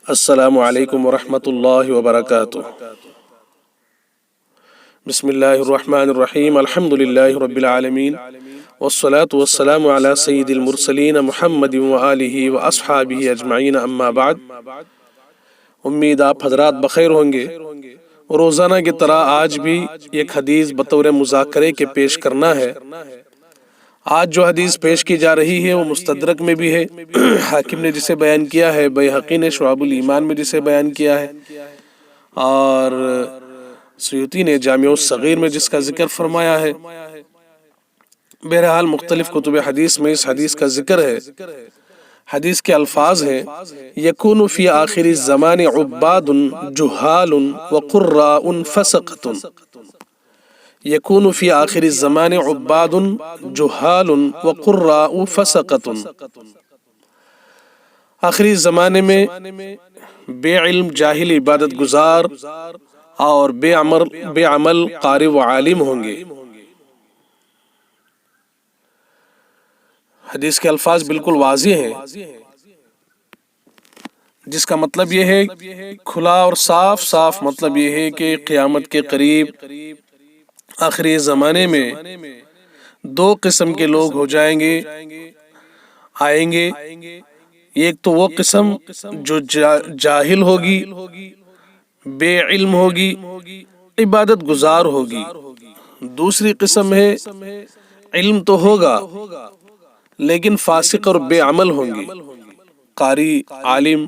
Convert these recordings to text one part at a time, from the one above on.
السلام علیکم ورحمۃ اللہ وبرکاتہ۔ بسم اللہ الرحمن الرحیم، الحمد للہ رب العالمین، والصلاة والسلام علی سید المرسلین محمد وآلہ واصحابہ اجمعین، اما بعد۔ امید آپ حضرات بخیر ہوں گے۔ روزانہ کی طرح آج بھی ایک حدیث بطور مذاکرے کے پیش کرنا ہے۔ آج جو حدیث پیش کی جا رہی ہے وہ مستدرک میں بھی ہے، حاکم نے جسے بیان کیا ہے، بیہقی نے شعب الایمان میں جسے بیان کیا ہے، اور سیوطی نے جامع الصغیر میں جس کا ذکر فرمایا ہے۔ بہرحال مختلف کتب حدیث میں اس حدیث کا ذکر ہے۔ حدیث کے الفاظ ہیں: یکون فی آخر الزمان عباد جہال وقراء فسقۃ۔ یکون فی آخر الزمان عباد جہال وقراء فسقۃ۔ آخری زمانے میں بے علم جاہل عبادت گزار اور بے عمل قاری و عالم ہوں گے۔ حدیث کے الفاظ بالکل واضح ہیں، جس کا مطلب یہ ہے، کھلا اور صاف مطلب یہ ہے کہ قیامت کے قریب آخری زمانے میں دو قسم کے لوگ ہو جائیں گے، آئیں گے۔ ایک تو وہ قسم جو جاہل ہوگی، بے علم ہوگی، عبادت گزار ہوگی۔ دوسری قسم ہے علم تو ہوگا لیکن فاسق اور بے عمل ہوں گے، قاری عالم۔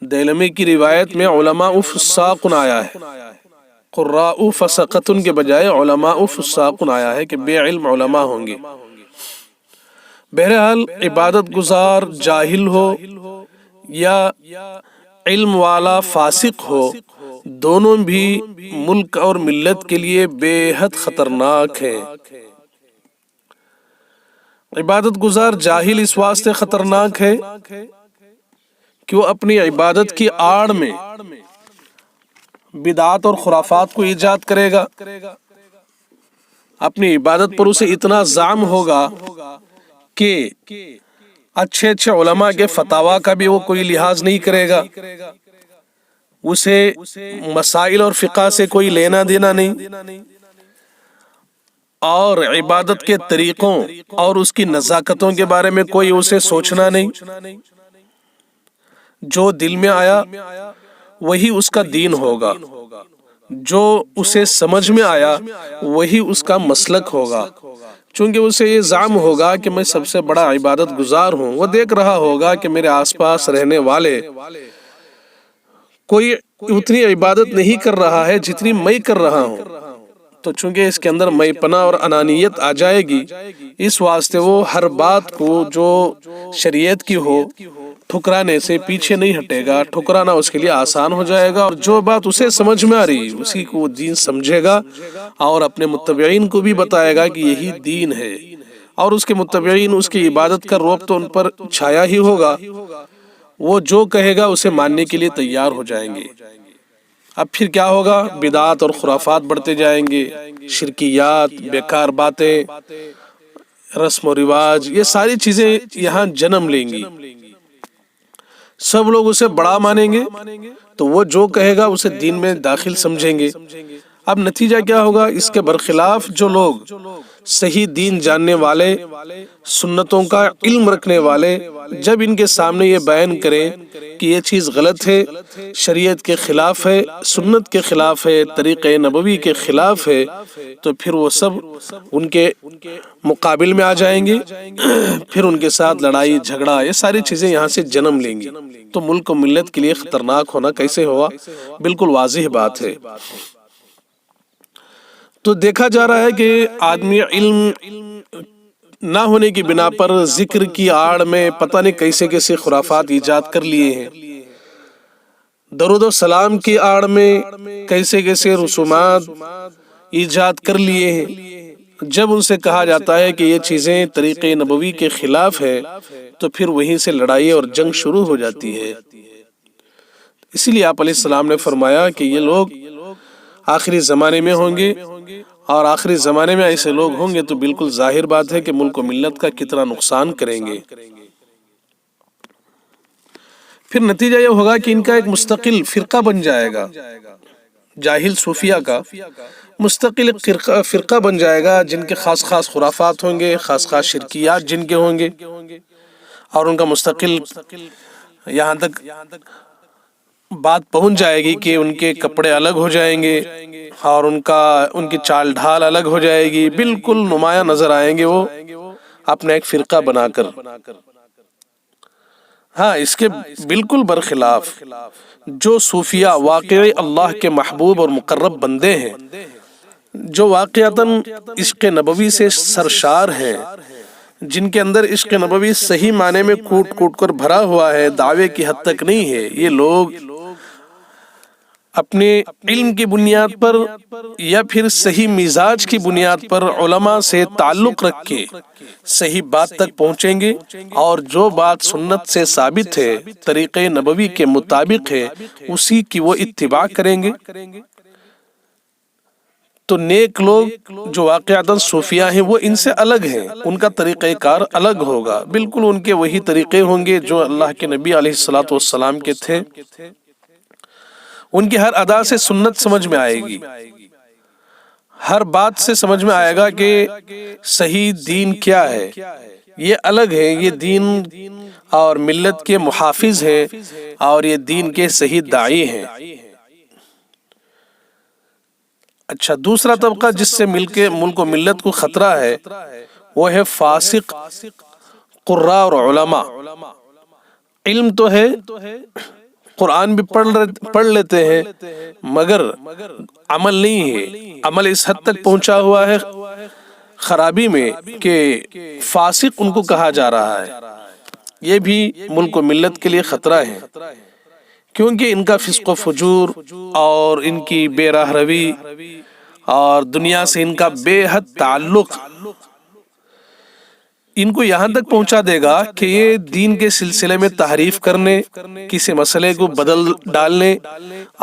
دیلمی کی روایت میں علماء فساق آیا ہے، قراء فسقۃ کے بجائے علماء فساق آیا ہے کہ بے علم علماء ہوں گے۔ بہرحال عبادت گزار جاہل ہو یا علم والا فاسق ہو، دونوں بھی ملک اور ملت کے لیے بے حد خطرناک ہیں۔ عبادت گزار جاہل اس واسطے خطرناک ہے کہ وہ اپنی عبادت کی آڑ میں بدعات اور خرافات کو ایجاد کرے گا۔ اپنی عبادت پر اسے اتنا زعم ہوگا کہ اچھے علماء کے فتاوی کا بھی وہ کوئی لحاظ نہیں کرے گا، اسے مسائل اور فقہ سے کوئی لینا دینا نہیں، اور عبادت کے طریقوں اور اس کی نزاکتوں کے بارے میں کوئی اسے سوچنا نہیں۔ جو دل میں آیا وہی اس کا دین ہوگا، جو اسے سمجھ میں آیا وہی اس کا مسلک ہوگا۔ چونکہ اسے یہ زعم ہوگا کہ میں سب سے بڑا عبادت گزار ہوں، وہ دیکھ رہا ہوگا کہ میرے آس پاس رہنے والے کوئی اتنی عبادت نہیں کر رہا ہے جتنی میں کر رہا ہوں، تو چونکہ اس کے اندر میں پنا اور انانیت آ جائے گی، اس واسطے وہ ہر بات کو جو شریعت کی ہو ٹھکرانے سے پیچھے نہیں ہٹے گا۔ ٹھکرانا اس کے لیے آسان ہو جائے گا، اور جو بات اسے سمجھ میں آ رہی اسی کو وہ دین سمجھے گا، اور اپنے متبعین کو بھی بتائے گا کہ یہی دین ہے، اور اس کے متبعین اس کی عبادت کا رعب تو ان پر چھایا ہی ہوگا، وہ جو کہے گا اسے ماننے کے لیے تیار ہو جائیں گے۔ اب پھر کیا ہوگا؟ بدعات اور خرافات بڑھتے جائیں گے، شرکیات، بیکار باتیں، رسم و رواج، یہ ساری چیزیں یہاں جنم لیں گی۔ سب لوگ اسے بڑا مانیں گے تو وہ جو کہے گا اسے دین میں داخل سمجھیں گے۔ اب نتیجہ کیا ہوگا؟ اس کے برخلاف جو لوگ صحیح دین جاننے والے، سنتوں کا علم رکھنے والے، جب ان کے سامنے یہ بیان کریں کہ یہ چیز غلط ہے، شریعت کے خلاف ہے، سنت کے خلاف ہے، طریقہ نبوی کے خلاف ہے، تو پھر وہ سب ان کے مقابل میں آ جائیں گے، پھر ان کے ساتھ لڑائی جھگڑا، یہ ساری چیزیں یہاں سے جنم لیں گی۔ تو ملک و ملت کے لیے خطرناک ہونا کیسے ہوا؟ بالکل واضح بات ہے۔ تو دیکھا جا رہا ہے کہ آدمی علم نہ ہونے کی بنا پر ذکر کی آڑ میں پتہ نہیں کیسے کیسے خرافات ایجاد کر لیے ہیں، درود و سلام کی آڑ میں کیسے کیسے رسومات ایجاد کر لیے ہیں۔ جب ان سے کہا جاتا ہے کہ یہ چیزیں طریقے نبوی کے خلاف ہے تو پھر وہیں سے لڑائی اور جنگ شروع ہو جاتی ہے۔ اسی لیے آپ علیہ السلام نے فرمایا کہ یہ لوگ آخری زمانے میں ہوں گے، اور آخری زمانے میں ایسے لوگ ہوں گے تو بالکل ظاہر بات ہے کہ ملک و ملت کا کتنا نقصان کریں گے۔ پھر نتیجہ یہ ہوگا کہ ان کا ایک مستقل فرقہ بن جائے گا، جاہل صوفیہ کا مستقل فرقہ بن جائے گا، جن کے خاص خاص خرافات ہوں گے، خاص خاص شرکیات جن کے ہوں گے، اور ان کا مستقل یہاں تک بات پہنچ جائے گی کہ ان کے کپڑے الگ ہو جائیں گے اور ان کی چال ڈھال الگ ہو جائے گی، بالکل نمایاں نظر آئیں گے وہ اپنا ایک فرقہ بنا کر۔ ہاں، اس کے بالکل برخلاف جو صوفیہ واقعی اللہ کے محبوب اور مقرب بندے ہیں، جو واقعتاً عشق نبوی سے سرشار ہیں، جن کے اندر عشق نبوی صحیح معنی میں کوٹ کوٹ کر بھرا ہوا ہے، دعوے کی حد تک نہیں ہے، یہ لوگ اپنے علم کی بنیاد پر یا پھر صحیح مزاج کی بنیاد پر علماء سے تعلق رکھ کے صحیح بات تک پہنچیں گے، اور جو بات سنت سے ثابت ہے، طریقے نبوی کے مطابق ہے، اسی کی وہ اتباع کریں گے۔ تو نیک لوگ جو واقعتاً صوفیہ ہیں وہ ان سے الگ ہیں، ان کا طریقہ کار الگ ہوگا، بالکل ان کے وہی طریقے ہوں گے جو اللہ کے نبی علیہ الصلوۃ والسلام کے تھے۔ ان کی ہر ادا سے سنت سمجھ میں آئے گی، ہر بات سے سمجھ میں آئے گا کہ صحیح دین کیا ہے، یہ الگ ہے، یہ دین اور ملت کے محافظ ہیں اور یہ دین کے صحیح داعی ہیں۔ اچھا، دوسرا طبقہ جس سے ملک و ملت کو خطرہ ہے وہ ہے فاسق قراء اور علماء۔ علم تو ہے، قرآن بھی پڑھ لیتے ہیں، مگر عمل نہیں ہے، عمل اس حد تک پہنچا ہوا ہے خرابی میں کہ فاسق ان کو کہا جا رہا ہے۔ یہ بھی ملک و ملت کے لیے خطرہ ہے، کیونکہ ان کا فسق و فجور اور ان کی بے راہ روی اور دنیا سے ان کا بے حد تعلق ان کو یہاں تک پہنچا دے گا کہ یہ دین کے سلسلے میں تحریف کرنے، کسی مسئلے کو بدل ڈالنے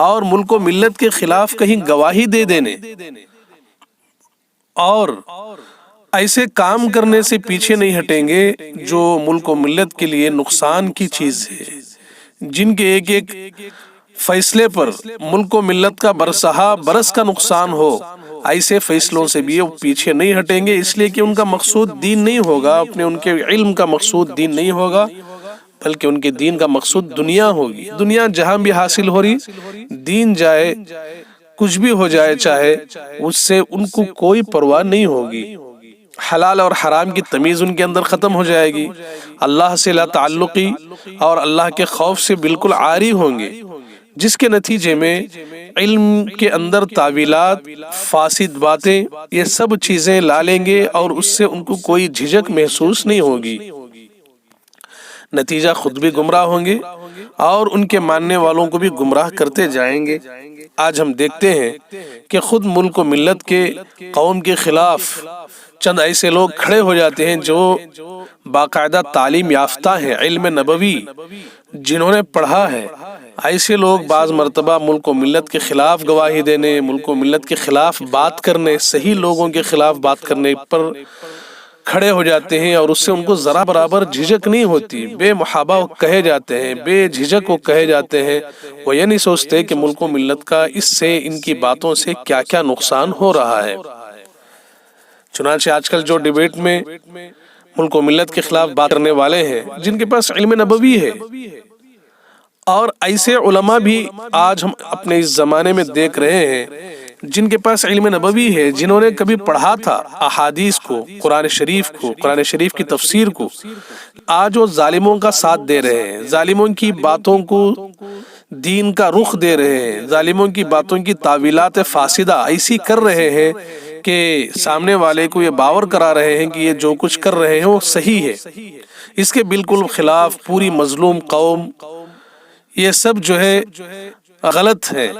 اور ملک و ملت کے خلاف کہیں گواہی دے دینے اور ایسے کام کرنے سے پیچھے نہیں ہٹیں گے جو ملک و ملت کے لیے نقصان کی چیز ہے، جن کے ایک ایک فیصلے پر ملک و ملت کا برسہا برس کا نقصان ہو، ایسے فیصلوں سے بھی وہ پیچھے نہیں ہٹیں گے، اس لیے کہ ان کا مقصود دین نہیں ہوگا، ان کے علم کا مقصود دین نہیں ہوگا، بلکہ ان کے دین کا مقصود دنیا ہوگی۔ دنیا جہاں بھی حاصل ہو رہی، دین جائے کچھ بھی ہو جائے چاہے، اس سے ان کو کوئی پرواہ نہیں ہوگی۔ حلال اور حرام کی تمیز ان کے اندر ختم ہو جائے گی، اللہ سے لا تعلقی اور اللہ کے خوف سے بالکل عاری ہوں گے، جس کے نتیجے میں علم کے اندر تعویلات، فاسد باتیں، یہ سب چیزیں لا لیں گے اور اس سے ان کو کوئی جھجک محسوس نہیں ہوگی۔ نتیجہ خود بھی گمراہ ہوں گے اور ان کے ماننے والوں کو بھی گمراہ کرتے جائیں گے۔ آج ہم دیکھتے ہیں کہ خود ملک و ملت کے، قوم کے خلاف چند ایسے لوگ کھڑے ہو جاتے ہیں جو باقاعدہ تعلیم یافتہ ہیں، علم نبوی جنہوں نے پڑھا ہے، ایسے لوگ بعض مرتبہ ملک و ملت کے خلاف گواہی دینے، ملک و ملت کے خلاف بات کرنے، صحیح لوگوں کے خلاف بات کرنے پر کھڑے ہو جاتے ہیں، اور اس سے ان کو ذرا برابر جھجک نہیں ہوتی، بے محابہ وہ کہے جاتے ہیں، بے جھجک وہ کہے جاتے ہیں، وہ یہ نہیں سوچتے کہ ملک و ملت کا اس سے، ان کی باتوں سے کیا کیا نقصان ہو رہا ہے۔ چنانچہ آج کل جو ڈیبیٹ میں ملک و ملت کے خلاف بات کرنے والے ہیں، جن کے پاس علم نبوی ہے، اور ایسے علماء بھی آج ہم اپنے اس زمانے میں دیکھ رہے ہیں جن کے پاس علم نبوی ہے، جنہوں نے کبھی پڑھا تھا احادیث کو، قرآن شریف کو، قرآن شریف کی تفسیر کو، آج وہ ظالموں کا ساتھ دے رہے ہیں، ظالموں کی باتوں کو دین کا رخ دے رہے ہیں، ظالموں کی باتوں کی تعویلات فاسدہ ایسی کر رہے ہیں کہ سامنے والے کو یہ باور کرا رہے ہیں کہ یہ جو کچھ کر رہے ہیں وہ صحیح ہے، اس کے بالکل خلاف پوری مظلوم قوم یہ سب جو ہے غلط ہے۔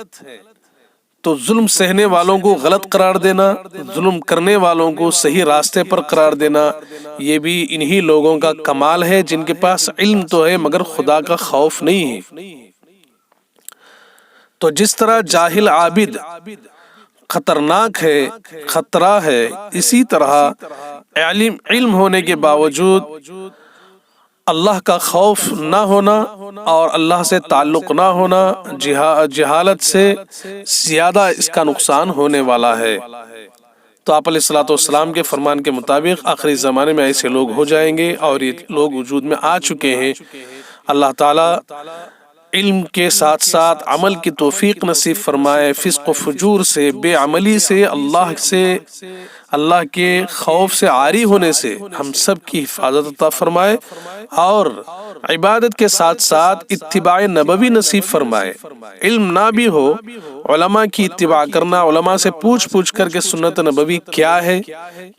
تو ظلم سہنے والوں کو غلط قرار دینا، ظلم کرنے والوں کو صحیح راستے پر قرار دینا، یہ بھی انہی لوگوں کا کمال ہے جن کے پاس علم تو ہے مگر خدا کا خوف نہیں ہے۔ تو جس طرح جاہل عابد خطرناک ہے، خطرہ ہے، اسی طرح علم ہونے کے باوجود اللہ کا خوف نہ ہونا اور اللہ سے تعلق نہ ہونا جہالت سے زیادہ اس کا نقصان ہونے والا ہے۔ تو آپ علیہ الصلوۃ والسلام کے فرمان کے مطابق آخری زمانے میں ایسے لوگ ہو جائیں گے، اور یہ لوگ وجود میں آ چکے ہیں۔ اللہ تعالیٰ علم کے ساتھ ساتھ عمل کی توفیق نصیب فرمائے، فسق و فجور سے، بے عملی سے، اللہ کے خوف سے عاری ہونے سے ہم سب کی حفاظت عطا فرمائے، اور عبادت کے ساتھ ساتھ اتباع نبوی نصیب فرمائے۔ علم نہ بھی ہو، علماء کی اتباع کرنا، علماء سے پوچھ کر کے سنت نبوی کیا ہے،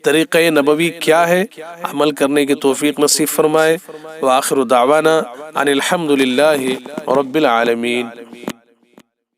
طریقہ نبوی کیا ہے، عمل کرنے کی توفیق نصیب فرمائے۔ وآخر دعوانا ان الحمد للہ رب العالمین۔